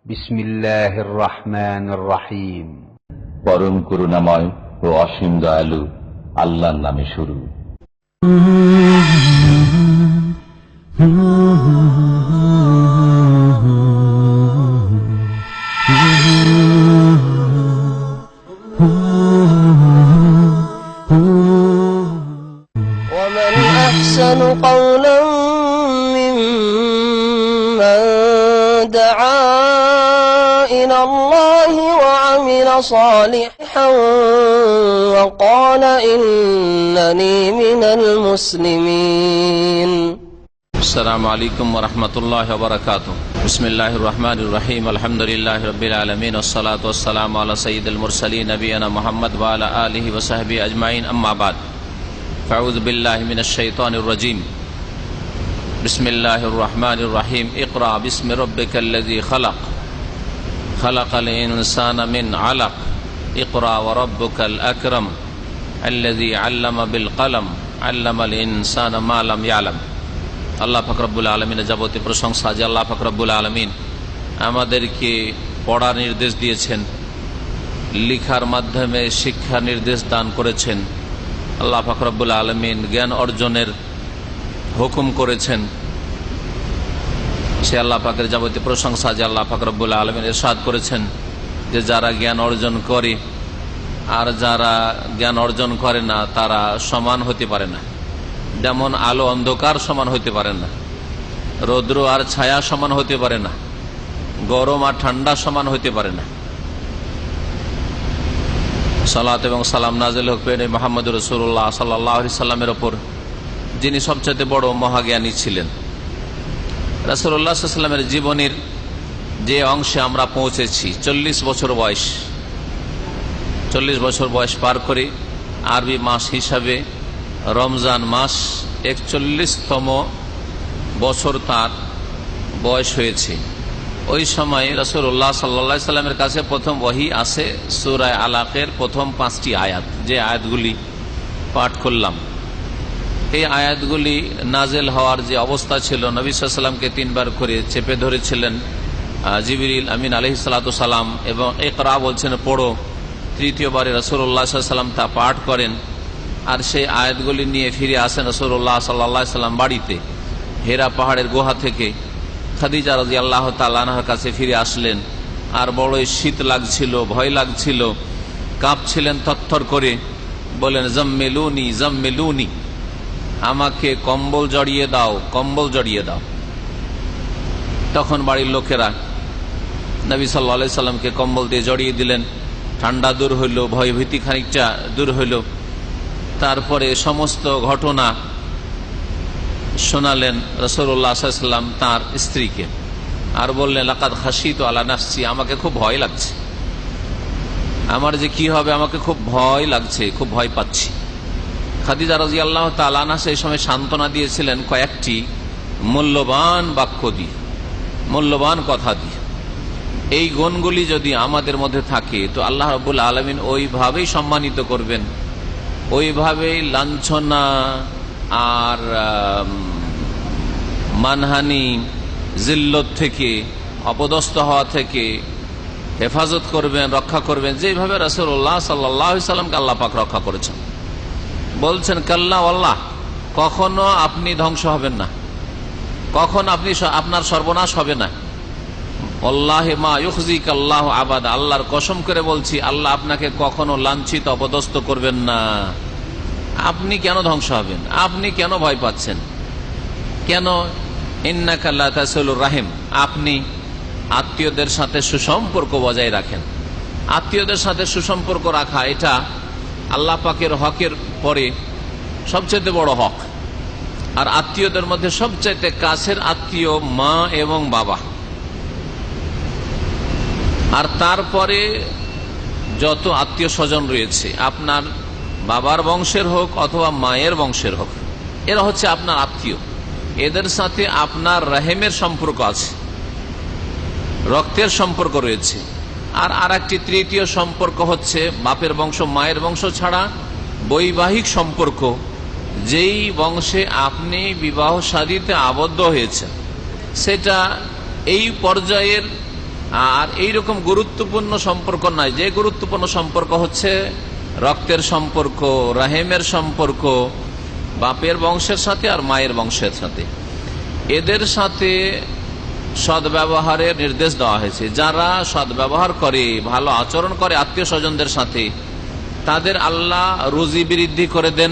বিসমিল্লাহির রহমানির রহিম। পরম করুণাময় ও অসীম দয়ালু আল্লাহর নামে শুরু। ومن أحسن قولا ممن دعا إلى الله وعمل صالحا وقال إنني من المسلمين. السلام عليكم ورحمة الله وبركاته. بسم الله الرحمن الرحيم. الحمد لله رب العالمين والصلاة والسلام على سيد المرسلين نبينا محمد وعلى آله وصحبه أجمعين. أما بعد فأعوذ بالله من الشيطان الرجيم. بسم الله الرحمن الرحيم. اقرأ باسم ربك الذي خلق خلق الإنسان من علق اقرأ وربك الأكرم الذي علم بالقلم علم الإنسان ما لم يعلم. আল্লাহ পাক রব্বুল আলামিনের যাবতীয় প্রশংসা যে আল্লাহ পাক রব্বুল আলামিন আমাদেরকে পড়ার নির্দেশ দিয়েছেন, লিখার মাধ্যমে শিক্ষা নির্দেশ দান করেছেন। আল্লাহ পাক রব্বুল আলামিন জ্ঞান অর্জনের হুকুম করেছেন। সে আল্লাহ পাকের যাবতীয় প্রশংসা যে আল্লাহ পাক রব্বুল আলামিন ইরশাদ করেছেন যে যারা জ্ঞান অর্জন করে আর যারা জ্ঞান অর্জন করে না তারা সমান হতে পারে না। যেমন আলো অন্ধকার সমান হতে পারে না, রৌদ্র আর ছায়া সমান হতে পারে না, গরম আর ঠান্ডা সমান হতে পারে না। সালাত এবং সালাম নাযিল হোক মুহাম্মদ রাসূলুল্লাহ সাল্লাল্লাহু আলাইহি সাল্লামের ওপর, যিনি সবচেয়ে বড় মহাজ্ঞানী ছিলেন। রাসূলুল্লাহ সাল্লাল্লাহু আলাইহি সাল্লামের জীবনের যে অংশে আমরা পৌঁছেছি, 40 বছর বয়স, 40 বছর বয়স পার করে আরবি মাস হিসাবে রমজান মাস 41তম বছর তার বয়স হয়েছে। ওই সময় রাসূলুল্লাহ সাল্লাল্লাহু আলাইহি সাল্লামের কাছে প্রথম ওহী আসে সূরা আলাকের প্রথম 5টি আয়াত, যে আয়াতগুলি পাঠ করলাম। এই আয়াতগুলি নাজেল হওয়ার যে অবস্থা ছিল, নবী সাল্লাল্লাহু আলাইহি সাল্লামকে 3 বার করে চেপে ধরেছিলেন জিবরিল আমিন আলাইহিস সালাতু সালাম এবং ইকরা বলছেন পড়ো। তৃতীয়বারে রাসূলুল্লাহ সাল্লাল্লাহু আলাইহি সাল্লাম তা পাঠ করেন আর সেই আয়াতগুলি নিয়ে ফিরে আসেন রাসূলুল্লাহ সাল্লাল্লাহু আলাইহি সাল্লাম বাড়িতে। হেরা পাহাড়ের গুহা থেকে খাদিজা রাদিয়াল্লাহু তাআলা আনহার কাছে ফিরে আসলেন আর বড়ই শীত লাগছিল, ভয় লাগছিল, কাঁপছিলেন থরথর করে। বলেন জাম্মিলুনি জাম্মিলুনি, আমাকে কম্বল জড়িয়ে দাও, কম্বল জড়িয়ে দাও। তখন বাড়ির লোকেরা নবী সাল্লাল্লাহু আলাইহি সাল্লামকে কম্বল দিয়ে জড়িয়ে দিলেন। ঠান্ডা দূর হইল, ভয় ভীতি খানিকটা দূর হইল। তারপরে সমস্ত ঘটনা শোনালেন রাসূলুল্লাহ সাল্লাল্লাহু আলাইহি সাল্লাম তার স্ত্রীকে, আর বললেন লাকাদ খাশিতু আলা নাফসি, আমাকে খুব ভয় লাগছে, আমার যে কি হবে আমাকে খুব ভয় লাগছে, খুব ভয় পাচ্ছি। খাদিজা রাদিয়াল্লাহু তাআলা আনহা সেই সময় সান্ত্বনা দিয়েছিলেন কয়েকটি মূল্যবান বাক্য দিয়ে, মূল্যবান কথা দিয়ে। এই গুণগুলি যদি আমাদের মধ্যে থাকে তো আল্লাহ রাব্বুল আলামিন ওইভাবেই সম্মানিত করবেন, ওইভাবেই লাঞ্ছনা আর মানহানি জিল্লত থেকে, অপদস্থ হওয়া থেকে হেফাজত করবেন, রক্ষা করবেন, যেভাবে রাসূলুল্লাহ সাল্লাল্লাহু আলাইহি সাল্লামকে আল্লাহ পাক রক্ষা করেছেন। বলছেন কাল্লা ওয়াল্লাহ, কখনো আপনি ধ্বংস হবেন না, কখন আপনার সর্বনাশ হবে না। আল্লাহি মা ইউখজিকাল্লাহু আবাদা, আল্লাহর কসম করে বলছি আল্লাহ আপনাকে কখনো লাঞ্ছিত অপদস্থ করবেন না। আপনি কেন ধ্বংস হবেন, আপনি কেন ভয় পাচ্ছেন, কেন? ইন্নাকা লা তাসিলুর রাহিম, আপনি আত্মীয়দের সাথে সুসম্পর্ক বজায় রাখেন। আত্মীয়দের সাথে সুসম্পর্ক রাখা এটা আল্লাহ পাকের হকের পরে সবচেয়ে বড় হক। আর আত্মীয়দের মধ্যে সবচাইতে কাছের আত্মীয় মা এবং বাবা, আর তারপরে যত আত্মীয় স্বজন রয়েছে, আপনার বাবার বংশের হোক অথবা মায়ের বংশের হোক, এরা হচ্ছে আপনার আত্মীয়। এদের সাথে আপনার রাহিমের সম্পর্ক আছে, রক্তের সম্পর্ক রয়েছে। আর একটি তৃতীয় সম্পর্ক হচ্ছে বাপের বংশ, মায়ের বংশ ছাড়া বৈবাহিক সম্পর্ক, যেই বংশে আপনি বিবাহ শাদীতে আবদ্ধ হয়েছেন, সেটা এই পর্যায়ের আর এইরকম গুরুত্বপূর্ণ সম্পর্ক নয়, যে গুরুত্বপূর্ণ সম্পর্ক হচ্ছে রক্তের সম্পর্ক, রাহেমের সম্পর্ক, বাপের বংশের সাথে আর মায়ের বংশের সাথে, এদের সাথে সদ্ব্যবহারের নির্দেশ দেওয়া হয়েছে। যারা সদ্ব্যবহার করে, ভালো আচরণ করে আত্মীয় স্বজনদের সাথে, তাদের আল্লাহ রুজি বৃদ্ধি করে দেন,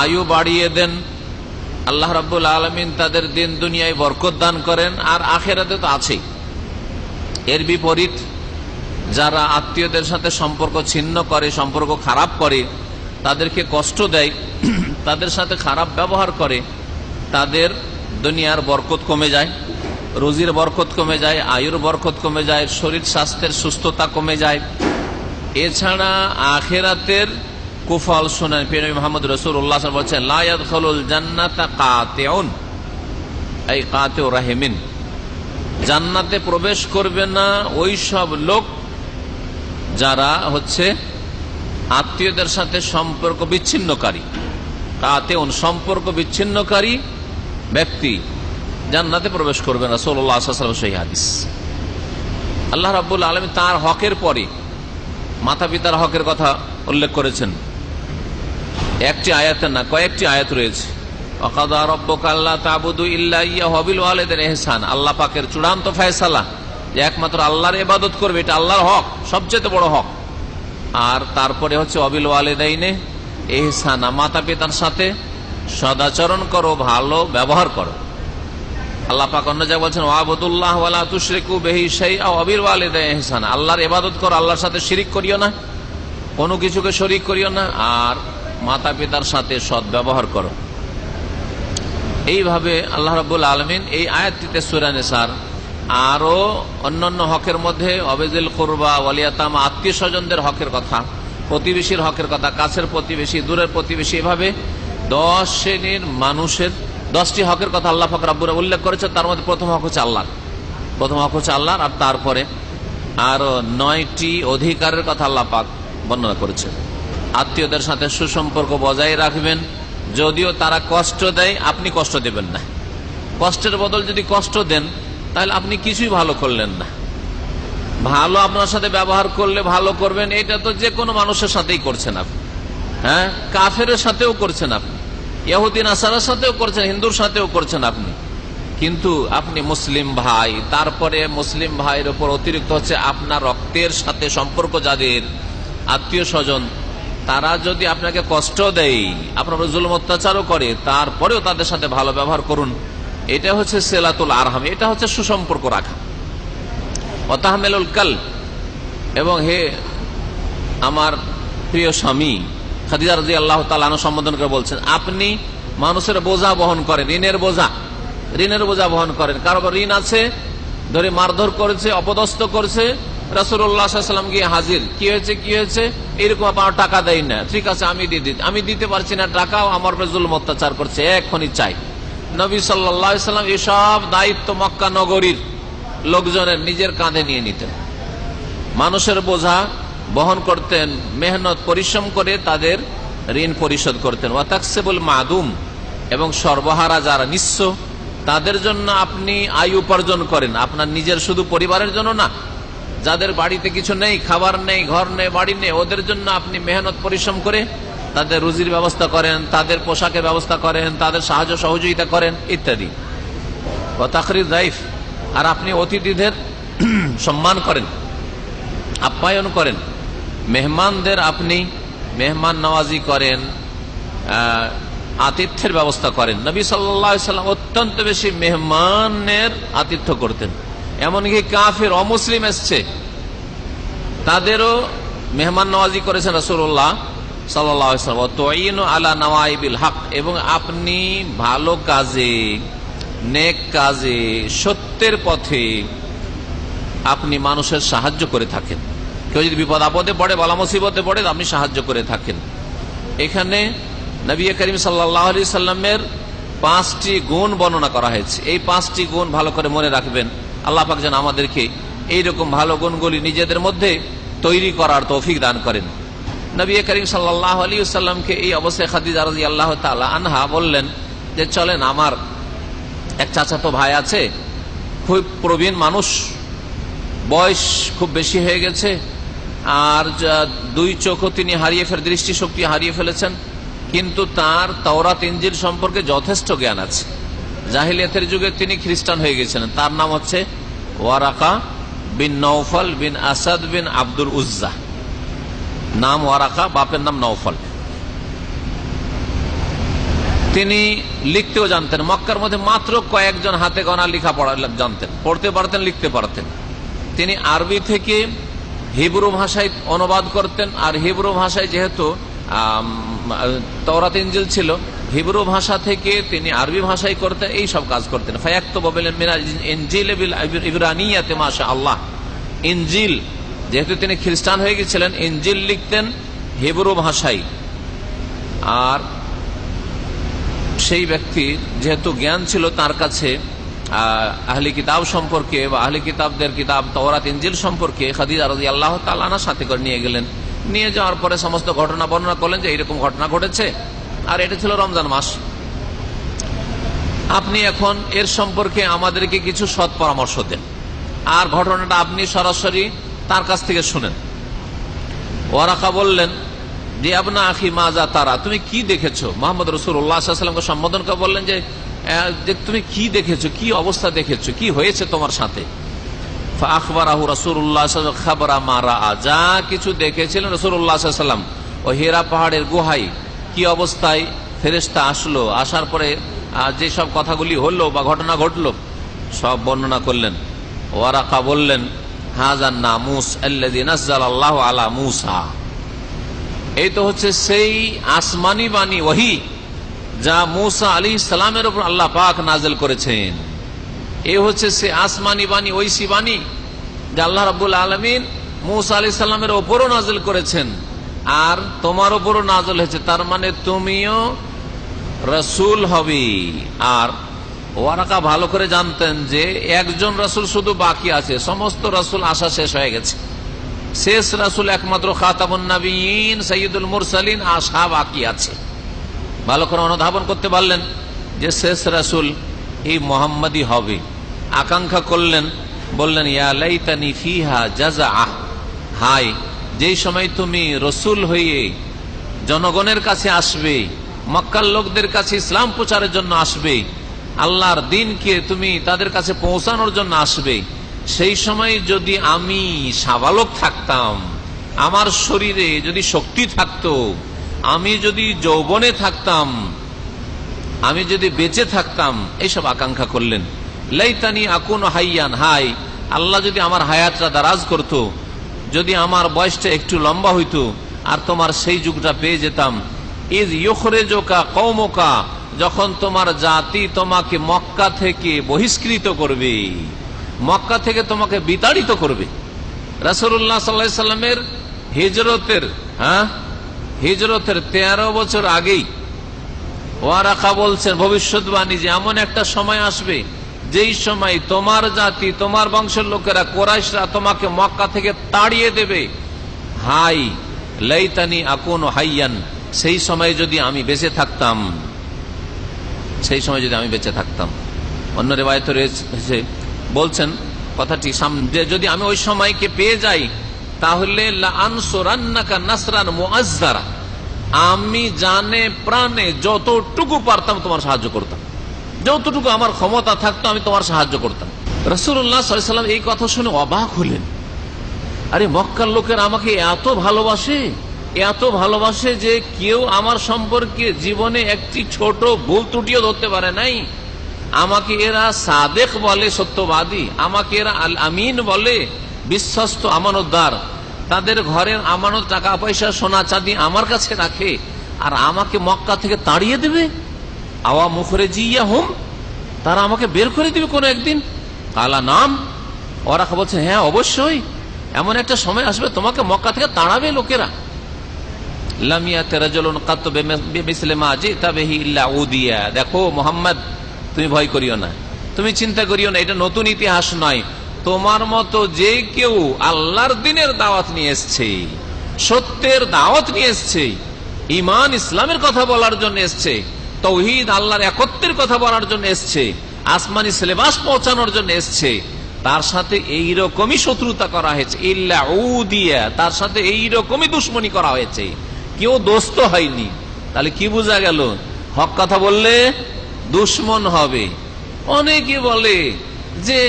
আয়ু বাড়িয়ে দেন। আল্লাহ রাব্বুল আলামিন তাদের দিন দুনিয়ায় বরকত দান করেন, আর আখিরাতে তো আছেই। এর বিপরীত যারা আত্মীয়দের সাথে সম্পর্ক ছিন্ন করে, সম্পর্ক খারাপ করে, তাদেরকে কষ্ট দেয়, তাদের সাথে খারাপ ব্যবহার করে, তাদের দুনিয়ার বরকত কমে যায়, রুজির বরকত কমে যায়, আয়ুর বরকত কমে যায়, শরীর স্বাস্থ্যের সুস্থতা কমে যায়। এছাড়া আখিরাতের কুফল শুনেন। প্রিয় মুহাম্মদ রাসূলুল্লাহ সাল্লাল্লাহু আলাইহি ওয়াসাল্লাম বলেছেন, লা ইয়াদখুলুল জান্নাতা কাতিউন, এই কাতিউ রাহিমিন, জান্নাতে প্রবেশ করবে না ওই সব লোক যারা হচ্ছে আত্মীয়দের সাথে সম্পর্ক বিচ্ছিন্নকারী। কাতিউন, সম্পর্ক বিচ্ছিন্নকারী ব্যক্তি জান্নাতে প্রবেশ করবে না। রাসূলুল্লাহ সাল্লাল্লাহু আলাইহি ওয়াসাল্লাম সেই হাদিস। আল্লাহ রাব্বুল আলামিন তার হকের পরে মাতা পিতার হকের কথা উল্লেখ করেছেন। একটি আয়াতে না, কয়েকটি আয়াত রয়েছে। ওয়াকাদা রাব্বুকা আল্লা তা'বুদু ইল্লা ইয়্যাহু ওয়া বিল ওয়ালিদাইনি ইহসান, আল্লাহ পাকের চূড়ান্ত ফয়সালা যে একমাত্র আল্লাহর ইবাদত করবে, এটা আল্লাহর হক, সবচেয়ে বড় হক। আর তারপরে হচ্ছে ওয়া বিল ওয়ালিদাইনি ইহসান, মাতা পিতার সাথে সদাচরণ করো, ভালো ব্যবহার করো। আল্লাহ পাক অন্য জায়গায় বলছেন, ওয়াবুদুল্লাহ ওয়া লা তুশরিকু বিহি শাইআ ওয়া বিল ওয়ালিদাইনি ইহসান, আল্লাহর ইবাদত করো, আল্লাহর সাথে শিরিক করিও না, কোনো কিছুকে শরীক করিও না, আর মাতা পিতার সাথে সৎ ব্যবহার করো। এইভাবে আল্লাহ রাব্বুল আলামিন এই আয়াতটিতে সূরা নিসার আরো অন্যান্য হকের মধ্যে অবিজিল কুরবা ওয়াল ইয়াতামা, আত্মীয় স্বজনদের হকের কথা, প্রতিবেশীর হকের কথা, কাছের প্রতিবেশী, দূরের প্রতিবেশী, এভাবে 10 শ্রেণীর মানুষের 10টি হকের কথা আল্লাহ পাক রব্বুল উল্লেখ করেছে। তার মধ্যে প্রথম হক হচ্ছে আল্লাহর, প্রথম হক হচ্ছে আল্লাহর। আর তারপরে আরো 9টি অধিকারের কথা আল্লাহ পাক বর্ণনা করেছেন। আত্মীয়দের সাথে সুসম্পর্ক বজায় রাখবেন, যদিও তারা কষ্ট দেয় আপনি কষ্ট দেবেন না। কষ্টের বদল যদি কষ্ট দেন তাহলে আপনি কিছুই ভালো করলেন না। ভালো আপনার সাথে ব্যবহার করলে ভালো করবেন, এটা তো যে কোনো মানুষের সাথেই করছেন আপনি। হ্যাঁ, কাফেরের সাথেও করছেন আপনি, ইহুদি নাসারার সাথেও করছেন, হিন্দুর সাথেও করছেন আপনি। কিন্তু আপনি মুসলিম ভাই, তারপরে মুসলিম ভাইয়ের উপর অতিরিক্ত হচ্ছে আপনার রক্তের সাথে সম্পর্ক যাদের আত্মীয় স্বজন, তারা যদি আপনাকে কষ্ট দেয়, আপনার জুলুম অত্যাচারও করে, তারপরেও তাদের সাথে ভালো ব্যবহার করুন। এটা হচ্ছে সিলাতুল আরহাম, এটা হচ্ছে সুসম্পর্ক রাখা। ওয়াতাহমিলুল কাল, এবং হে আমার প্রিয় স্বামী, খাদিজা রাদিয়াল্লাহু তাআলা আনহা সম্বোধন করে বলছেন, আপনি মানুষের বোঝা বহন করেন, ঋণের বোঝা বহন করেন। কারো ঋণ আছে, ধরে মারধর করেছে, অপদস্থ করেছে, রাসূলুল্লাহ সাল্লাল্লাহু আলাইহি ওয়াসাল্লাম গিয়ে হাজির, কি হয়েছে, এরকম আপনার টাকা দেয় না, ঠিক আছে আমি দিতে পারছি না, টাকাও আমার উপর জুলুম অত্যাচার করছে, এক্ষুনি চাই। নবী সাল্লাল্লাহু আলাইহি ওয়াসাল্লাম এসব দায়িত্ব মক্কা নগরীর লোকজনের নিজের কাঁধে নিয়ে নিতেন, মানুষের বোঝা বহন করতেন, মেহনত পরিশ্রম করে তাদের ঋণ পরিশোধ করতেন। ওয়া তাকসিবুল মাদুম, এবং সর্বহারা যারা নিঃস্ব তাদের জন্য আপনি আয় উপার্জন করেন, আপনার নিজের শুধু পরিবারের জন্য না, যাদের বাড়িতে কিছু নেই, খাবার নেই, ঘর নেই, বাড়ি নেই, ওদের জন্য আপনি মেহনত পরিশ্রম করে তাদের রুজির ব্যবস্থা করেন, তাদের পোশাকের ব্যবস্থা করেন, তাদের সাহায্য সহযোগিতা করেন ইত্যাদি। ওয়া তাকরির যায়ফ, আর আপনি অতিথিদের সম্মান করেন, আপ্যায়ন করেন, মেহমানদের আপনি মেহমান নওয়াজি করেন, আতিথ্যের ব্যবস্থা করেন। নবী সাল্লাল্লাহু আলাইহি ওয়াসাল্লাম অত্যন্ত বেশি মেহমানের আতিথ্য করতেন, এমনকি কাফের অমুসলিম এসছে তাদেরও মেহমান নওয়াজি করেছেন রাসূলুল্লাহ সাল্লাল্লাহু আলাইহি ওয়াসাল্লাম। তুইনু আলা নওয়াইবিল হক, এবং আপনি ভালো কাজে, নেক কাজে, সত্যের পথে আপনি মানুষের সাহায্য করে থাকেন। কেউ যদি বিপদ আপদে পড়ে, বালা মুসিবতে পড়ে, আপনি সাহায্য করে থাকেন। এখানে নবী করিম সাল্লাল্লাহু আলাইহি সাল্লামের 5টি গুণ বর্ণনা করা হয়েছে। এই 5টি গুণ ভালো করে মনে রাখবেন। আল্লাহ পাক যেন আমাদেরকে এইরকম ভালো গুণগুলি নিজেদের মধ্যে তৈরি করার তৌফিক দান করেন। নবী করিম সাল্লাল্লাহু আলাইহি সাল্লামকে এই অবস্থায় খাদিজা রাদিয়াল্লাহু তাআলা আনহা বললেন যে, চলেন, আমার এক চাচাতো ভাই আছে, খুব প্রবীণ মানুষ, বয়স খুব বেশি হয়ে গেছে, আর দুই চোখও তিনি দৃষ্টিশক্তি হারিয়ে ফেলেছেন, কিন্তু তার তাওরাত ইনজিল সম্পর্কে যথেষ্ট জ্ঞান আছে। জাহিলিয়াতের যুগে তিনি খ্রিস্টান হয়ে গেছিলেন। তার নাম হচ্ছে ওয়ারাকা বিন নওফল বিন আসাদ বিন আব্দুল উজ্জা। নাম ওয়ারাকা, বাপের নাম নওফল। তিনি লিখতেও জানতেন। মক্কার মধ্যে মাত্র কয়েকজন হাতে গোনা লেখা পড়া জানতেন, পড়তে পারতেন, লিখতে পারতেন। তিনি আরবি থেকে হিব্রু ভাষায় অনুবাদ করতেন, আর হিব্রু ভাষায় যেহেতু তাওরাত ইনজিল ছিল, হিব্রু ভাষা থেকে তিনি আরবি ভাষায় করতেন, এই সব কাজ করতেন। মাশাআল্লাহ, ইনজিল যেহেতু তিনি খ্রিস্টান হয়ে গেছিলেন, ইনজিল লিখতেন হিব্রু ভাষায়। আর সেই ব্যক্তির যেহেতু জ্ঞান ছিল তার কাছে আহলি কিতাব সম্পর্কে বা আহলি কিতাবদের কিতাব তাওরাত ইনজিল সম্পর্কে, খাদিজা রাদিয়াল্লাহু তাআলা আনহা সাথে করে নিয়ে গেলেন। নিয়ে যাওয়ার পরে সমস্ত ঘটনা বর্ণনা করলেন যে এইরকম ঘটনা ঘটেছে, আর এটা ছিল রমজান মাস। আপনি এখন এর সম্পর্কে আমাদেরকে কিছু সৎ পরামর্শ দেন, আর ঘটনাটা আপনি সরাসরি তার কাছ থেকে শুনেন। ওয়ারাকা বললেন যে আবনা আখি মাজা তারা, তুমি কি দেখেছো? মুহাম্মদ রাসূলুল্লাহ সাল্লাল্লাহু আলাইহি ওয়াসাল্লামকে সম্বোধন করে বললেন যে তুমি কি দেখেছো, কি অবস্থা দেখেছো, কি হয়েছে তোমার সাথে? ফাখবারাহু রাসূলুল্লাহ সাল্লাল্লাহু আলাইহি ওয়াসাল্লাম খাবরা মা রাআ, যা কিছু দেখেছিলেন রাসূলুল্লাহ সাল্লাল্লাহু আলাইহি ওয়াসাল্লাম ও হিরা পাহাড়ের গুহায় কি অবস্থায় ফেরেশতা আসলো, আসার পরে যে সব কথাগুলি হলো বা ঘটনা ঘটলো সব বর্ণনা করলেন। ওয়ারাকা বললেন হাযান নামুস আল্লাযী নাযালাল্লাহু আলা মূসা, এই তো হচ্ছে সেই আসমানি বাণী ওহী যা মূসা আলাইহিস সালামের উপর আল্লাহ পাক নাযিল করেছেন। এই হচ্ছে সে আসমানি বাণী, ঐশী বাণী যা আল্লাহ রাব্বুল আলামিন মূসা আলাইহিস সালামের উপরও নাযিল করেছেন, আর তোমার উপরও নাযিল হয়েছে। তার মানে তুমিও রাসূল হবে। আর ওয়ারাকা ভালো করে জানতেন যে একজন রাসূল শুধু বাকি আছে, সমস্ত রাসূল আসা শেষ হয়ে গেছে। শেষ রাসূল একমাত্র খাতামুন নবিয়্যিন সাইয়্যিদুল মুরসালিন আসা বাকি আছে। ভালো করে অনুধাবন করতে পারলেন যে শেষ রাসূল এই মুহাম্মদই হবে। আকাঙ্ক্ষা করলেন, বললেন ইয়া লাইতানি ফিহা জাযাআহ, হাই যেই সময় তুমি রাসূল হয়ে জনগণের কাছে আসবে, মক্কার লোকদের কাছে ইসলাম প্রচারের জন্য আসবে, আল্লাহর দ্বীনকে তুমি তাদের কাছে পৌঁছানোর জন্য আসবে, সেই সময় যদি আমি সাবালক থাকতাম, আমার শরীরে যদি শক্তি থাকতো, আমি যদি যৌবনে থাকতাম, আমি যদি বেঁচে থাকতাম, এইসব আকাঙ্ক্ষা করলেন। লাইতানি আকুন হাইয়ান, হাই আল্লাহ যদি আমার হায়াতটা দারাজ করত, যদি আমার বয়সটা একটু লম্বা হইতো, আর তোমার সেই যুগটা পেয়ে যেতাম। ইজ ইউখরিজুকা কওমুকা, যখন তোমার জাতি তোমাকে মক্কা থেকে বহিষ্কৃত করবে, মক্কা থেকে তোমাকে বিতাড়িত করবে। রাসূলুল্লাহ সাল্লাল্লাহু আলাইহি সাল্লামের হিজরতের 13 বছর আগেই ওয়ারাকা বলছেন ভবিষ্যৎবাণী যে এমন একটা সময় আসবে যেই সময় তোমার জাতি, তোমার বংশের লোকেরা, কুরাইশরা তোমাকে মক্কা থেকে তাড়িয়ে দেবে। হাই লাইতানি আকুনু হাইয়ান, সেই সময় যদি আমি বেঁচে থাকতাম, সেই সময় যদি আমি বেঁচে থাকতাম। অন্য রিওয়ায়াতে রয়েছে, বলছেন কথাটি যে যদি আমি ওই সময়কে পেয়ে যাই তাহলে লা আনসুরান্নাকা নাসরান মুআজ্জারা, আমি জানে প্রাণে যতটুকু পারতাম তোমার সাহায্য করতাম, যতটুকু আমার ক্ষমতা থাকতো আমি তোমার সাহায্য করতাম। রাসূলুল্লাহ সাল্লাল্লাহু আলাইহি ওয়াসাল্লাম এই কথা শুনে অবাক হলেন। আরে মক্কার লোকের আমাকে এত ভালোবাসে, এত ভালোবাসে যে কেউ আমার সম্পর্কে জীবনে একটি ছোট ভুল ত্রুটিও ধরতে পারে নাই। আমাকে এরা সাদেক বলে, সত্যবাদী, আমাকে এরা আল আমিন বলে, বিশ্বস্ত আমানতদার। তাদের ঘরের আমানত, টাকা পয়সা, সোনা চাঁদি আমার কাছে রাখে, আর আমাকে মক্কা থেকে তাড়িয়ে দেবে। আওয়া মুখরিজিয়াহুম, তারা আমাকে বের করে দিবে কোনো একদিন। কালা নাম, ওরা বলছে হ্যাঁ অবশ্যই, এমন একটা সময় আসবে তোমাকে মক্কা থেকে তাড়াবে লোকেরা। দেখো মোহাম্মদ, তুমি ভয় করিও না, তুমি চিন্তা করিও না, এটা নতুন ইতিহাস নয়। তোমার মতো যে কেউ আল্লাহর দ্বীনের দাওয়াত নিয়ে এসছে, সত্যের দাওয়াত নিয়ে এসছে, ঈমান ইসলামের কথা বলার জন্য এসছে, তাওহীদ আল্লাহর একত্বের কথা বলার জন্য এসছে, আসমানি সিলেবাস পৌঁছানোর জন্য এসছে, তার সাথে এইরকমই শত্রুতা করা হয়েছে, ইল্লা উদিয়া, তার সাথে এইরকমই দুশ্মনী করা হয়েছে, কেউ দোস্ত হয়নি। তাহলে কি বোঝা গেল? হক কথা বললে দুশ্মন হবে। অনেকে বলে যে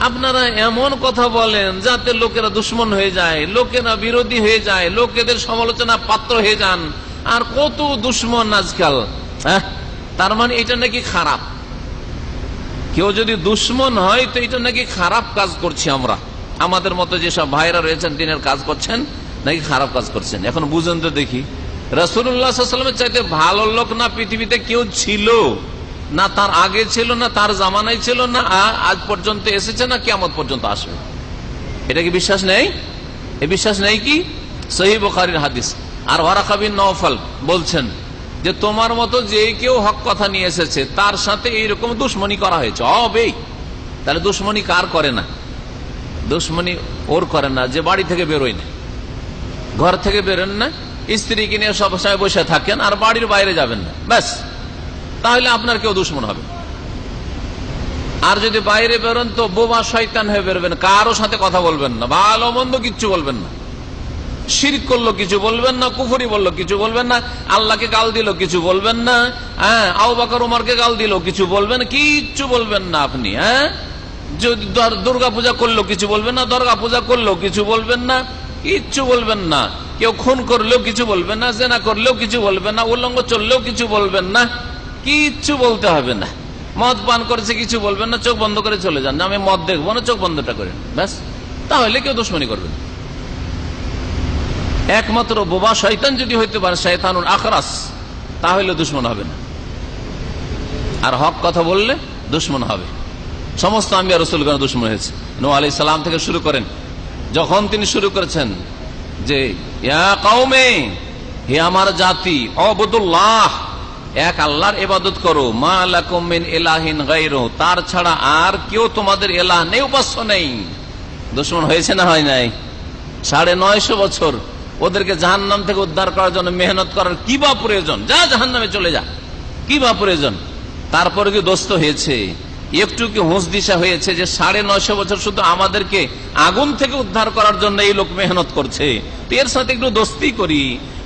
আপনারা এমন কথা বলেন যাতে লোকেরা দুশ্মন হয়ে যায়, লোকেরা বিরোধী হয়ে যায়, লোকেদের সমালোচনা পাত্র হয়ে যান, আর কত দুশ্মন আজকাল। তার মানে এটা নাকি খারাপ। কেউ যদি দুশ্মন হয় তো এটা নাকি খারাপ কাজ করছি আমরা। আমাদের মতো যেসব ভাইরা রয়েছেন দিনের কাজ করছেন নাকি খারাপ কাজ করছেন। এখন বুঝেন তো দেখি, রাসূলুল্লাহ সাল্লাল্লাহু আলাইহি ওয়াসাল্লামের চাইতে ভালো লোক না পৃথিবীতে কেউ ছিল, না তার আগে ছিল, না তার জামানায় ছিল, না আজ পর্যন্ত এসেছে, না কিয়ামত পর্যন্ত আসবে। এটা কি বিশ্বাস নেই? এই বিশ্বাস নেই কি? সহিহ বুখারীর হাদিস। আর ওয়ারাকা বিন নওফল বলছেন যে তোমার মতো যে কেউ হক কথা নিয়ে এসেছে তার সাথে এইরকম দুশ্মনী করা হয়েছে। হবেই। তাহলে দুশ্মনী কার করে না? দুশ্মনী ওর করে না যে বাড়ি থেকে বেরোয় না, ঘর থেকে বেরোন না, স্ত্রীকে নিয়ে সব সময় বসে থাকেন আর বাড়ির বাইরে যাবেন না, ব্যাস, তাহলে আপনার কেউ দুশ্মন হবে। আর যদি বাইরে বেরোন তো বোবা শয়তান হয়ে বেরোবেন, কারো সাথে কথা বলবেন না, ভালো মন্দ কিচ্ছু বলবেন না, শিরক করলো কিছু বলবেন না, কুফরি বললো কিছু বলবেন না, আল্লাহকে গাল দিল কিছু বলবেন না, আবু বকর ওমরকে গাল দিল কিছু বলবেন, কিচ্ছু বলবেন না আপনি। যদি দুর্গা পূজা করলো কিছু বলবেন না, দুর্গা পূজা করলেও কিছু বলবেন না, কিচ্ছু বলবেন না। কেউ খুন করলেও কিছু বলবেন না, জেনা করলেও কিছু বলবেন না, উলঙ্গ চললেও কিছু বলবেন না, কিচ্ছু বলতে হবে না। মদ পান করেছে কিছু বলবেন না, চোখ বন্ধ করে চলে যান, আমি মদ দেখবো না, চোখ বন্ধটা করেন, ব্যাস, তাহলে কেউ দুশ্মনী করবেন। একমাত্র বোবা শয়তান যদি হইতে পারে, শয়তানুল আখরাস, তাহলে দুশ্মন হবে না। আর হক কথা বললে দুশ্মন হবে। সমস্ত আম্বিয়া রাসূলগণ দুশ্মন হয়েছে। নূহ আলাইহিস সালাম থেকে শুরু করেন, যখন তিনি শুরু করেছেন যে ইয়া কওমে, হে আমার জাতি, উবুদুল্লাহ, এক আল্লাহর ইবাদত করো, মা লাকুম মিন ইলাহিন গায়রুহু, তার ছাড়া আর কেউ তোমাদের ইলাহ নেই, উপাস্য নেই। দুশ্মন হয়েছে না হয় নাই? 950 বছর ওদেরকে জাহান্নাম থেকে উদ্ধার করার জন্য মেহনত করার কি বা প্রয়োজন? যা জাহান্নামে চলে যা, কি বা প্রয়োজন? তারপরে কি দোস্ত হয়েছে? একটু কি হুঁশ দিশা হয়েছে যে 950 বছর শুধু আমাদেরকে আগুন থেকে উদ্ধার করার জন্য এই লোক মেহনত করছে, তো এর সাথে একটু দোস্তি করি,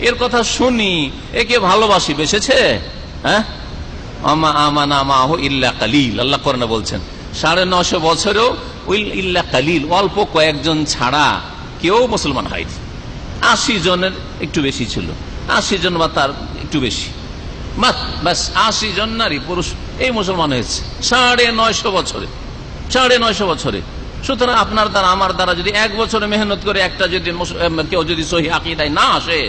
এর কথা শুনি, একে ভালোবাসি, বেসেছে? আল্লাহ কোরআনে বলছেন 950 বছরেও ইল্লা কালিল, অল্প কয়েকজন ছাড়া কেউ মুসলমান হয়নি। 80 জনের একটু বেশি ছিল, 80 জন বা তার একটু বেশি, ব্যাস 80 জন নারী পুরুষ এই মুসলমান হয়েছে 950 বছরে, 950 বছরে। সুতরাং আপনার দ্বারা আমার দ্বারা যদি 1 বছরে মেহনত করে একটা যদি কেউ যদি সহি আকীদায় না আসে,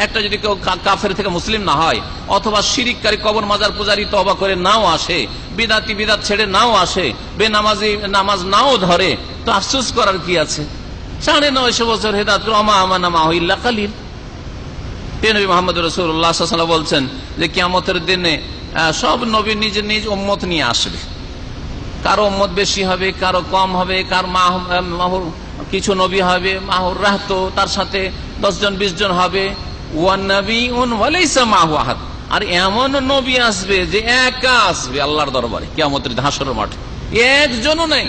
একটা যদি কেউ কাফের থেকে মুসলিম না হয়, অথবা শিরিককারী কবর মাজার পূজারী তওবা করে নাও আসে, বিদাতি বিদাত ছেড়ে নাও আসে, বেনামাজি নামাজ নাও ধরে, তো আফসোস করার কি আছে? 950 বছর হেদায়েত করে আমা আমানা মা ইল্লা কালিল। নবী মুহাম্মদ রাসূলুল্লাহ সাল্লাল্লাহু আলাইহি ওয়াসাল্লাম বলছেন যে কিয়ামতের দিনে সব নবী নিজ নিজ উম্মত নিয়ে আসবে, কারো উম্মত বেশি হবে, কারো কম হবে, কার মাহুর কিছু নবী হবে মাহুর রাহতো, তার সাথে 10 জন 20 জন হবে, ওয়া নাবিয়ুন ওয়া লাইসা মাহু আহাদ, আর এমন নবী আসবে যে একা আসবে আল্লাহর দরবারে কিয়ামতের হাসরের মাঠে, একজনও নাই,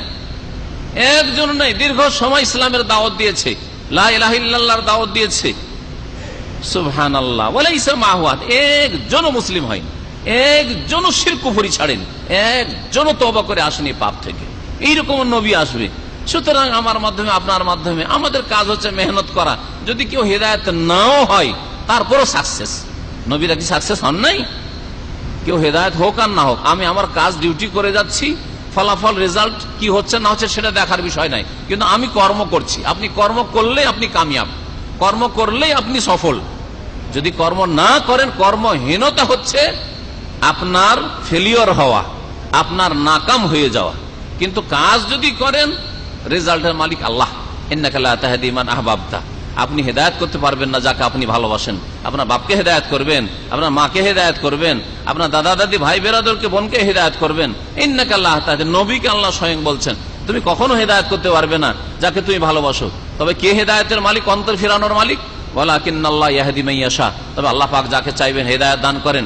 একজনও নাই। দীর্ঘ সময় ইসলামের দাওয়াত দিয়েছে, লা ইলাহা ইল্লাল্লাহর দাওয়াত দিয়েছে, সুবহানাল্লাহ, ওয়া লাইসা মাহু আহাদ, একজনও মুসলিম হয়নি, একজনও শিরক কুফরি ছাড়েন, একজনও তওবা করে আসেনি পাপ থেকে। এইরকম নবী আসবে। সুতরাং আমার মাধ্যমে আপনার মাধ্যমে আমাদের কাজ হচ্ছে মেহনত করা। যদি কেউ হেদায়েত নাও হয় তারপরও সাকসেস। নবীরা কি সাকসেস হন নাই? কেউ হেদায়েত হোক আর না হোক, আমি আমার কাজ ডিউটি করে যাচ্ছি, ফলাফল রেজাল্ট কি হচ্ছে না হচ্ছে সেটা দেখার বিষয় নাই, কিন্তু আমি কর্ম করছি। আপনি কর্ম করলে আপনি কামিয়াব, কর্ম করলেই আপনি সফল। যদি কর্ম না করেন, কর্মহীনতা হচ্ছে আপনার ফেলিওর হওয়া, আপনার নাকাম হয়ে যাওয়া। কিন্তু কাজ যদি করেন, রেজাল্টের মালিক আল্লাহ। ইন্নাকা লা তাহদি মান আহবাবতা, আপনি হেদায়েত করতে পারবেন না যাকে আপনি ভালোবাসেন। আপনার বাপকে হেদায়েত করবেন, আপনার মাকে হেদায়েত করবেন, আপনার দাদা দাদি ভাই বেরাদরকে বোনকে হেদায়েত করবেন। ইন্নাকা লা তাহদি, নবীকে আল্লাহ স্বয়ং বলছেন তুমি কখনো হেদায়েত করতে পারবে না যাকে তুমি ভালোবাসো। তবে কে হেদায়েতের মালিক? অন্তর ফিরানোর মালিক। ওয়ালাকিন্নাল্লাহ ইয়াহদি মান ইয়াশা, তবে আল্লাহ পাক যাকে চাইবেন হেদায়েত দান করেন।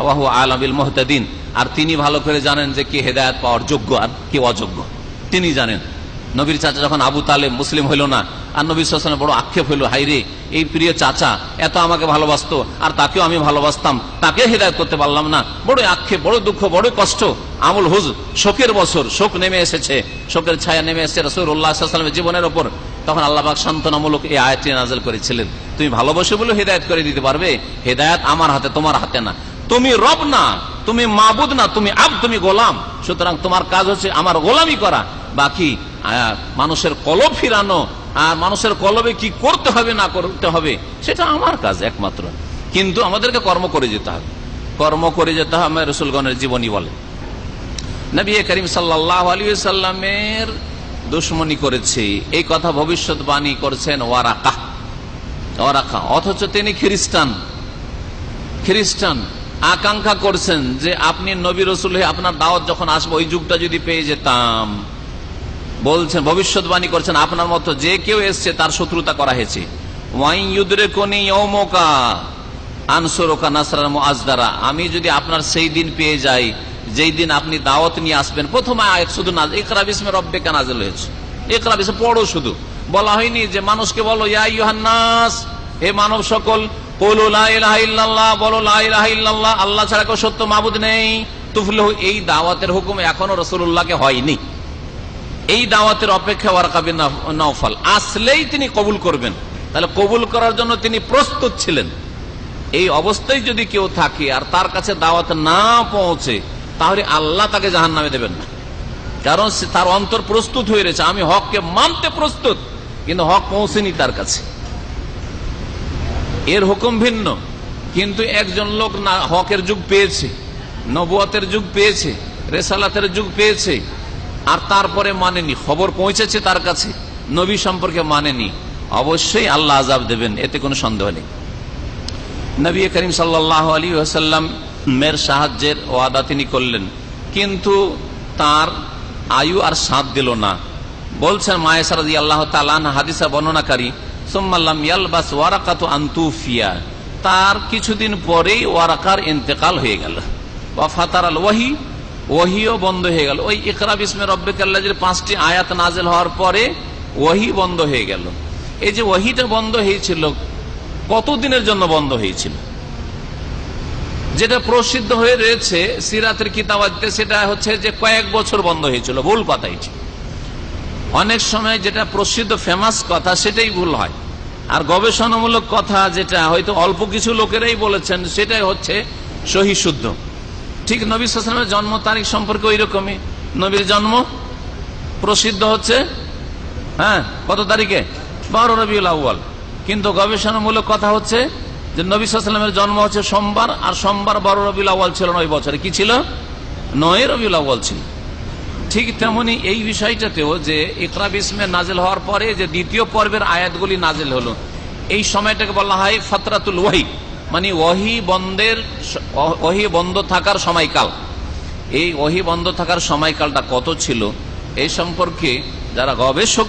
ওয়া হুয়া আ'লামু বিল মুহতাদিন, আর তিনি ভালো করে জানেন যে কে হেদায়েত পাওয়ার যোগ্য আর কে অযোগ্য। তিনি জানেন। নবীর চাচা যখন আবু তালেব মুসলিম হইল না, আর নবী সাল্লাল্লাহু আলাইহি ওয়াসাল্লাম বড় আক্ষেপ হইল, হাইরে এই প্রিয় চাচা এত আমাকে ভালোবাসতো আর তাকেও আমি ভালোবাসতাম, তাকে হিদায়াত করতে পারলাম না, বড় আক্ষেপ, বড় দুঃখ, বড় কষ্ট। আমুল হুজ, শোকের বছর, শোক নেমে এসেছে, শোকের ছায়া নেমে এসেছে রাসূলুল্লাহ সাল্লাল্লাহু আলাইহি ওয়াসাল্লামের জীবনের উপর। তখন আল্লাহ পাক সান্ত্বনামূলক এই আয়াতটি নাযিল করেছিলেন, তুমি ভালোবাসো বলে হিদায়াত করে দিতে পারবে, হিদায়াত আমার হাতে, তোমার হাতে না। তুমি রব না, তুমি মাবুদ না, তুমি আব্দ, তুমি গোলাম। সুতরাং তোমার কাজ হচ্ছে আমার গোলামি করা, বাকি মানুষের কলব ফিরানো আর মানুষের কলবে কি করতে হবে না করতে হবে সেটা আমার কাজ একমাত্র। কিন্তু আমাদেরকে কর্ম করে যেতে হবে, কর্ম করে যেতে হবে। আমার রাসূলগণের জীবনী বলে নবী করিম সাল্লাল্লাহু আলাইহি ওয়াসাল্লামের দুশমনী করেছে, এই কথা ভবিষ্যৎবাণী করছেন ওয়ারাকা, অথচ তিনি খ্রিস্টান। আকাঙ্ক্ষা করছেন যে আপনি নবী রাসূল হয়ে আপনার দাওয়াত যখন আসবে ওই যুগটা যদি পেয়ে যেতাম। বলছেন, ভবিষ্যৎবাণী করছেন, আপনার মতো যে কেউ এসছে তার শত্রুতা করা হয়েছে। আমি যদি আপনার সেই দিন পেয়ে যাই যেই দিন আপনি দাওয়াত নিয়ে আসবেন। প্রথম আয়াত শুধু ইকরা বিসমি রাব্বিকা নাযিল হয়েছে, ইকরা বিসমি পড়ো, শুধু বলা হয়নি যে মানুষকে বলো ইয়া আইয়ুহান নাস, হে মানব সকল, কুলু লা ইলাহা ইল্লাল্লাহ, বলো লা ইলাহা ইল্লাল্লাহ, আল্লাহ ছাড়া কেউ সত্য মাবুদ নেই, তুফলিহু। এই দাওয়াতের হুকুম এখনো রাসূলুল্লাহকে হয়নি। এই দাওয়াতের অপেক্ষা ওয়ারাকা বিন নওফাল আসলেই তিনি কবুল করবেন, তাহলে কবুল করার জন্য তিনি প্রস্তুত ছিলেন। এই অবস্থায় যদি কেউ থাকে আর তার কাছে দাওয়াত না পৌঁছে, তাহলে আল্লাহ তাকে জাহান্নামে দেবেন না, কারণ তার অন্তর প্রস্তুত হয়ে রয়েছে, আমি হককে মানতে প্রস্তুত, কিন্তু হক পৌঁছেনি তার কাছে। এর হুকুম ভিন্ন। কিন্তু একজন লোক না হকের যুগ পেয়েছে, নবুয়তের যুগ পেয়েছে, রিসালাতের যুগ পেয়েছে, আর তারপরে মানেনি, খবর পৌঁছেছে তার কাছে, নবী সম্পর্কে মানেনি, অবশ্যই আল্লাহ আযাব দেবেন, এতে কোনো সন্দেহ নেই। নবী করিম সাল্লাল্লাহু আলাইহি ওয়াসাল্লামের সাহায্যের ওয়াদা তিনি করলেন, কিন্তু তার আয়ু আর সাথ দিল না। বলছেন মায়েশা রাদিয়াল্লাহু তাআলা আনহা, হাদিসের বর্ণনাকারী, সুম্মা লাম ইয়ালবাস ওয়ারাকাতু আন তুফিয়া, তার কিছুদিন পরেই ওয়ারাকার ইন্তেকাল হয়ে গেল। ওয়া ফাতারাল ওয়াহি, ওহিও বন্ধ হয়ে গেল। ওই ইকরা বিসমি রাব্বিকাল্লাযীর 5টি আয়াত নাযিল হওয়ার পরে ওহি বন্ধ হয়ে গেল। এই যে ওহিটা বন্ধ হয়েছিল, কতদিনের জন্য বন্ধ হয়েছিল? যেটা প্রসিদ্ধ হয়ে রয়েছে সিরাতের কিতাবাতে, সেটা হচ্ছে যে কয়েক বছর বন্ধ হয়েছিল। ভুল কথা এটি। অনেক সময় যেটা প্রসিদ্ধ ফেমাস কথা সেটাই ভুল হয়, আর গবেষণামূলক কথা যেটা হয়তো অল্প কিছু লোকেরাই বলেছেন সেটাই হচ্ছে সহি শুদ্ধ। ঠিক নবী সাল্লাল্লাহু আলাইহি ওয়াসাল্লামের জন্ম তারিখ সম্পর্কে ওই রকমই। নবীর জন্ম প্রসিদ্ধ হচ্ছে কত তারিখে? 12 রবিউল আউয়াল। কিন্তু গবেষণামূলক কথা হচ্ছে যে নবী সাল্লাল্লাহু আলাইহি ওয়াসাল্লামের জন্ম হচ্ছে সোমবার, আর সোমবার 12 রবিউল আউয়াল ছিল না ওই বছরে। কি ছিল? 9 রবিউল আউয়াল ছিল। ঠিক তেমনি এই বিষয়টাতেও যে ইকরা বিসমি নাযিল হওয়ার পরে যে দ্বিতীয় পর্বের আয়াতগুলি নাযিল হলো, এই সময়টাকে বলা হয় ফাতরাতুল ওয়াহি, মানে ওহি বন্ধ থাকার সময়কাল। এই ওহি বন্ধ থাকার সময়কালটা কত ছিল এই সম্পর্কে যারা গবেষক,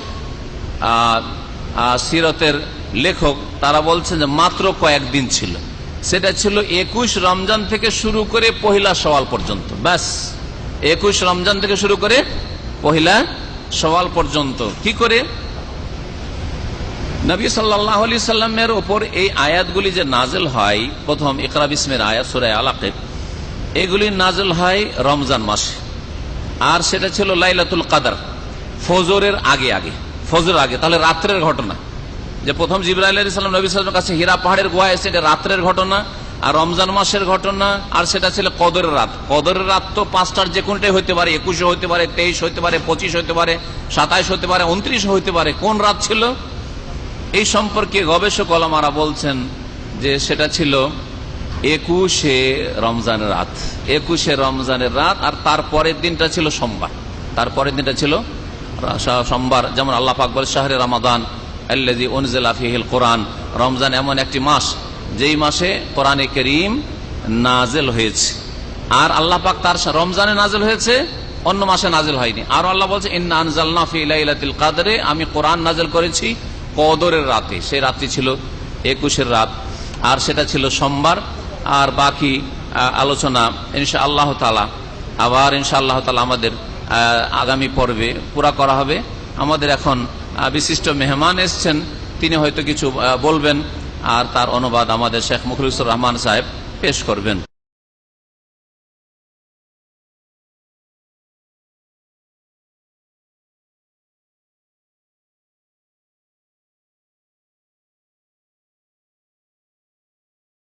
সিরতের লেখক, তারা বলছেন যে মাত্র কয়েকদিন ছিল। সেটা ছিল 21 রমজান থেকে শুরু করে পহিলা শাওয়াল পর্যন্ত। ব্যাস, 21 রমজান থেকে শুরু করে পহিলা শাওয়াল পর্যন্ত। কি করে? নবী সাল্লাল্লাহু আলাইহি সাল্লামের উপর এই আয়াতগুলি যে নাযিল হয়, প্রথম ইকরা বিসমির আয়াত সূরা আলাক, এগুলি নাযিল হয় রমজান মাসে, আর সেটা ছিল লাইলাতুল কদর, ফজরের আগে। ফজর আগে, তাহলে রাত্রের ঘটনা। যে প্রথম জিবরাইল আলাইহিস সালাম নবী সাল্লাল্লাহু আলাইহি ওয়াসাল্লামের কাছে হীরা পাহাড়ের গুহায় এসে, এটা রাত্রের ঘটনা, আর রমজান মাসের ঘটনা, আর সেটা ছিল কদরের রাত। কদরের রাত তো 5টার যে কোনটাই হতে পারে, 21 হতে পারে, 23 হতে পারে, 25 হতে পারে, 27 হতে পারে, 29 হতে পারে। কোন রাত ছিল এই সম্পর্কে গবেষক ওলামারা বলছেন যে সেটা ছিল 21শে রমজানের রাত। 21শে রমজানের রাত, আর তারপরের দিনটা ছিল সোমবার। তারপরের দিনটা ছিল সোমবার। যেমন আল্লাহ পাক বলে শাহরে রমাদান আল্লাযী উনজিলা ফীহিল কোরআন, রমজান এমন একটি মাস যেই মাসে কোরআনে কারীম নাযিল হয়েছে। আর আল্লাহ পাক তার রমজানে নাযিল হয়েছে, অন্য মাসে নাযিল হয়নি। আর আল্লাহ বলছে ইন্না আনজালনা ফি লাইলাতিল কদরে, আমি কোরআন নাযিল করেছি কদরের রাতে। সেই রাতটি ছিল 21 রাত, আর সেটা ছিল সোমবার। আর বাকি আলোচনা ইনশাআল্লাহ তাআলা আবার ইনশাআল্লাহ তাআলা আমাদের আগামী পর্বে পুরা করা হবে। আমাদের এখন বিশিষ্ট মেহমান এসছেন, তিনি হয়তো কিছু বলবেন, আর তার অনুবাদ আমাদের শেখ মুখলিসুর রহমান সাহেব পেশ করবেন।